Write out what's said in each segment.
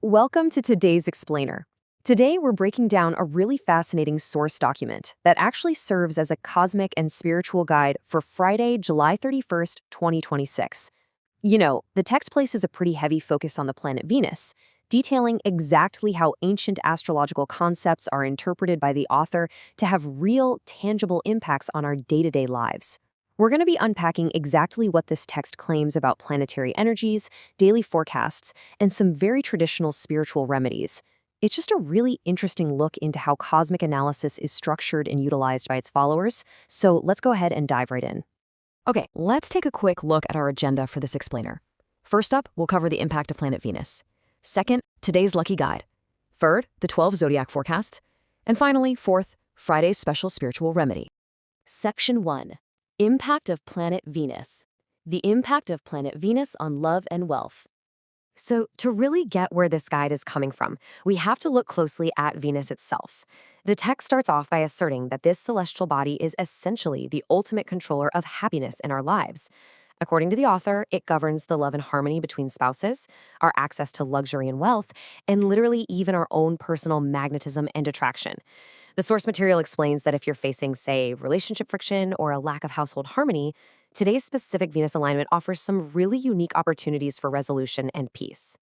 Welcome to today's explainer. Today, we're breaking down a really fascinating source document that actually serves as a cosmic and spiritual guide for Friday, July 31st, 2026. You know, the text places a pretty heavy focus on the planet Venus, detailing exactly how ancient astrological concepts are interpreted by the author to have real, tangible impacts on our day-to-day lives. We're going to be unpacking exactly what this text claims about planetary energies, daily forecasts, and some very traditional spiritual remedies. It's just a really interesting look into how cosmic analysis is structured and utilized by its followers, so let's go ahead and dive right in. Okay, let's take a quick look at our agenda for this explainer. First up, we'll cover the impact of planet Venus. Second, today's lucky guide. Third, the 12 zodiac forecasts. And finally, fourth, Friday's special spiritual remedy. Section 1. Impact of planet Venus. The impact of planet Venus on love and wealth. So, to really get where this guide is coming from, we have to look closely at Venus itself. The text starts off by asserting that this celestial body is essentially the ultimate controller of happiness in our lives. According to the author, it governs the love and harmony between spouses, our access to luxury and wealth, and literally even our own personal magnetism and attraction. The source material explains that if you're facing, say, relationship friction or a lack of household harmony, today's specific Venus alignment offers some really unique opportunities for resolution and peace.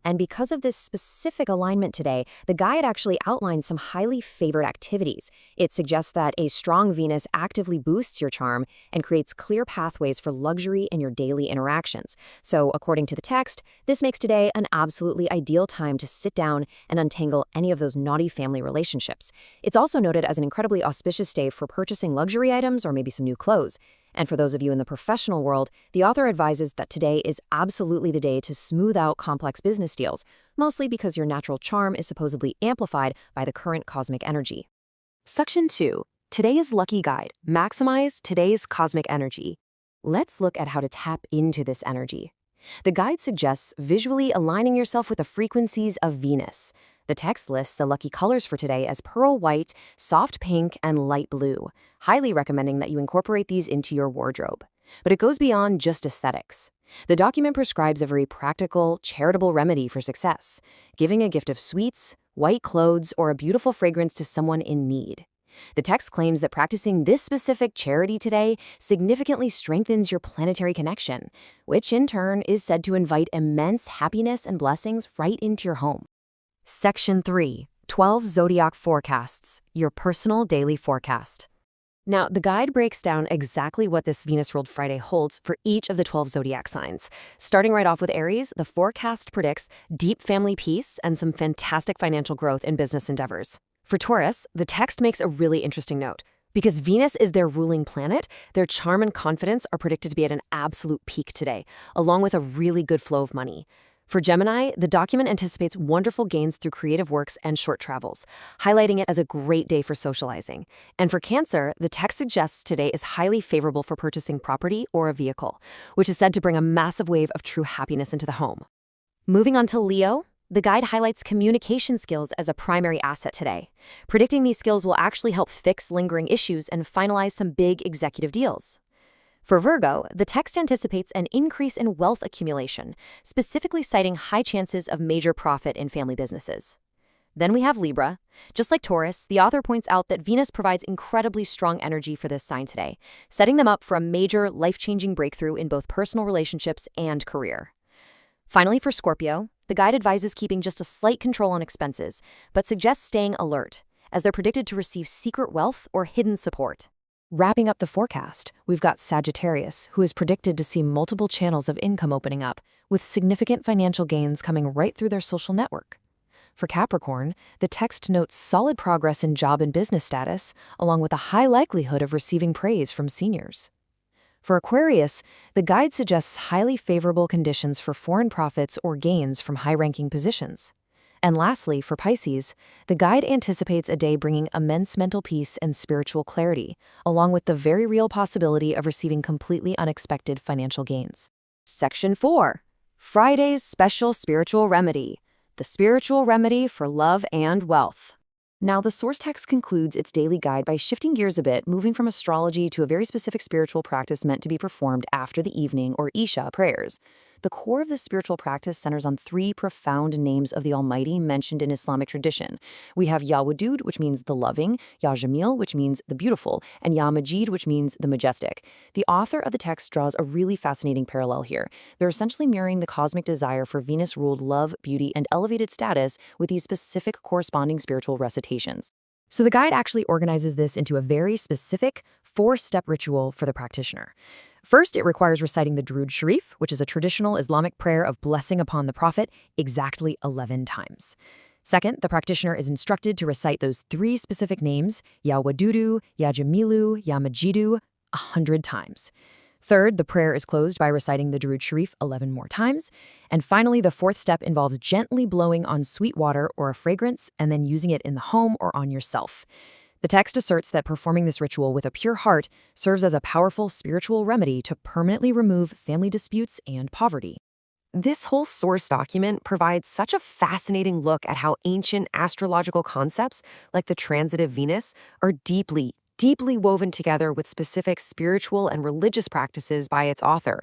And because of this specific alignment today, the guide actually outlines some highly favored activities. It suggests that a strong Venus actively boosts your charm and creates clear pathways for luxury in your daily interactions. So, according to the text, this makes today an absolutely ideal time to sit down and untangle any of those naughty family relationships. It's also noted as an incredibly auspicious day for purchasing luxury items or maybe some new clothes. And for those of you in the professional world, the author advises that today is absolutely the day to smooth out complex business deals, mostly because your natural charm is supposedly amplified by the current cosmic energy. Section 2. Today's lucky guide. Maximize today's cosmic energy. Let's look at how to tap into this energy. The guide suggests visually aligning yourself with the frequencies of Venus. The text lists the lucky colors for today as pearl white, soft pink, and light blue, highly recommending that you incorporate these into your wardrobe. But it goes beyond just aesthetics. The document prescribes a very practical, charitable remedy for success, giving a gift of sweets, white clothes, or a beautiful fragrance to someone in need. The text claims that practicing this specific charity today significantly strengthens your planetary connection, which in turn is said to invite immense happiness and blessings right into your home. Section 3. 12 Zodiac Forecasts, your personal daily forecast. Now, the guide breaks down exactly what this Venus-ruled Friday holds for each of the 12 zodiac signs. Starting right off with Aries, the forecast predicts deep family peace and some fantastic financial growth in business endeavors. For Taurus, the text makes a really interesting note. Because Venus is their ruling planet, their charm and confidence are predicted to be at an absolute peak today, along with a really good flow of money. For Gemini, the document anticipates wonderful gains through creative works and short travels, highlighting it as a great day for socializing. And for Cancer, the text suggests today is highly favorable for purchasing property or a vehicle, which is said to bring a massive wave of true happiness into the home. Moving on to Leo, the guide highlights communication skills as a primary asset today. Predicting these skills will actually help fix lingering issues and finalize some big executive deals. For Virgo, the text anticipates an increase in wealth accumulation, specifically citing high chances of major profit in family businesses. Then we have Libra. Just like Taurus, the author points out that Venus provides incredibly strong energy for this sign today, setting them up for a major, life-changing breakthrough in both personal relationships and career. Finally, for Scorpio, the guide advises keeping just a slight control on expenses, but suggests staying alert, as they're predicted to receive secret wealth or hidden support. Wrapping up the forecast, we've got Sagittarius, who is predicted to see multiple channels of income opening up, with significant financial gains coming right through their social network. For Capricorn, the text notes solid progress in job and business status, along with a high likelihood of receiving praise from seniors. For Aquarius, the guide suggests highly favorable conditions for foreign profits or gains from high-ranking positions. And lastly, for Pisces, the guide anticipates a day bringing immense mental peace and spiritual clarity, along with the very real possibility of receiving completely unexpected financial gains. Section 4. Friday's Special Spiritual Remedy. The spiritual remedy for love and wealth. Now, the source text concludes its daily guide by shifting gears a bit, moving from astrology to a very specific spiritual practice meant to be performed after the evening or Isha prayers. The core of this spiritual practice centers on three profound names of the Almighty mentioned in Islamic tradition. We have Ya Wadoodu, which means the loving, Ya Jameelu, which means the beautiful, and Ya Majeedu, which means the majestic. The author of the text draws a really fascinating parallel here. They're essentially mirroring the cosmic desire for Venus-ruled love, beauty, and elevated status with these specific corresponding spiritual recitations. So the guide actually organizes this into a very specific four-step ritual for the practitioner. First, it requires reciting the Durood Sharif, which is a traditional Islamic prayer of blessing upon the Prophet, exactly 11 times. Second, the practitioner is instructed to recite those three specific names, Ya Wadoodu, Ya Jameelu, Ya Majeedu, 100 times. Third, the prayer is closed by reciting the Durood Sharif 11 more times. And finally, the fourth step involves gently blowing on sweet water or a fragrance and then using it in the home or on yourself. The text asserts that performing this ritual with a pure heart serves as a powerful spiritual remedy to permanently remove family disputes and poverty. This whole source document provides such a fascinating look at how ancient astrological concepts, like the transit of Venus, are deeply woven together with specific spiritual and religious practices by its author.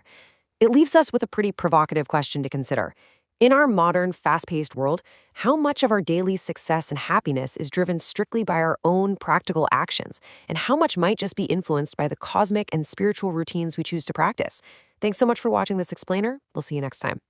It leaves us with a pretty provocative question to consider. In our modern, fast-paced world, how much of our daily success and happiness is driven strictly by our own practical actions, and how much might just be influenced by the cosmic and spiritual routines we choose to practice? Thanks so much for watching this explainer. We'll see you next time.